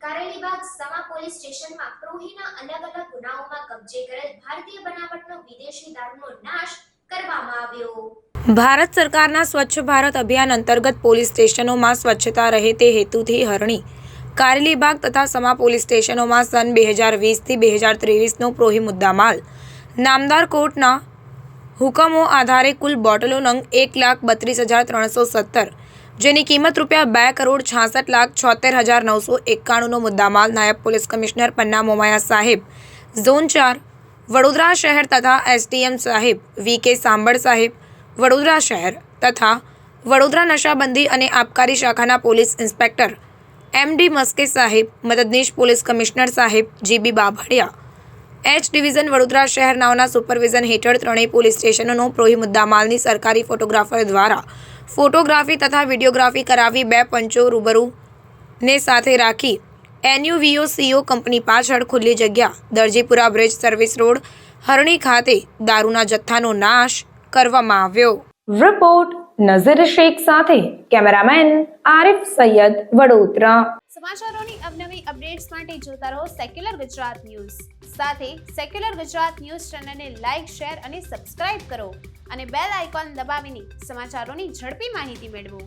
કારેલીબાગ સમા police સ્ટેશનમાં પ્રોહીના અલગ અલગ ગુનાઓમાં કબજે કરેલ ભારતીય બનાવટનો વિદેશી દારૂનો નાશ કરવામાં આવ્યો। ભારત સરકારના સ્વચ્છ ભારત અભિયાન અંતર્ગત પોલીસ સ્ટેશનોમાં સ્વચ્છતા રહે તે હેતુથી હરણી, કારેલીબાગ તથા સમા પોલીસ સ્ટેશનોમાં સન 2020થી 2023નો પ્રોહી મુદ્દામાલ નામદાર કોર્ટના હુકમો આધારે કુલ બોટલો નંગ 1,32,317 જેની કિંમત ₹2,62,66,76,991નો મુદ્દામાલ નાયબ પોલીસ કમિશનર પન્ના મોમાયા સાહેબ ઝોન 4 વડોદરા શહેર તથા એસડીએમ સાહેબ વી.કે. સાંબળ સાહેબ વડોદરા શહેર તથા વડોદરા નશાબંધી અને આબકારી શાખાના પોલીસ ઇન્સ્પેક્ટર એમ.ડી. મસ્કે સાહેબ, મદદનીશ પોલીસ કમિશનર સાહેબ જી.બી. બાભડિયા એચ ડિવિઝન વડોદરા શહેર નાઓના સુપરવિઝન હેઠળ ત્રણેય પોલીસ સ્ટેશનોનો પ્રોહી મુદ્દામાલની સરકારી ફોટોગ્રાફર દ્વારા ફોટોગ્રાફી તથા વિડીયોગ્રાફી કરાવી 2 પંચો રૂબરૂને સાથે રાખી NUVOCO કંપની પાછળ ખુલ્લી જગ્યા દરજીપુરા બ્રિજ સર્વિસ રોડ હરણી ખાતે દારૂના જથ્થાનો નાશ કરવામાં આવ્યો। રિપોર્ટ નઝીર શેખ સાથે કેમેરામેન આરિફ સૈયદ વડોદરા। સમાચારોની અવનવી અપડેટ્સ માટે જોતા રહો સેક્યુલર ગુજરાત ન્યૂઝ। સાથે સેક્યુલર ગુજરાત ન્યૂઝ ચેનલને લાઇક, શેર અને સબસ્ક્રાઇબ કરો અને બેલ આઇકોન દબાવીને સમાચારોની ઝડપી માહિતી મેળવો।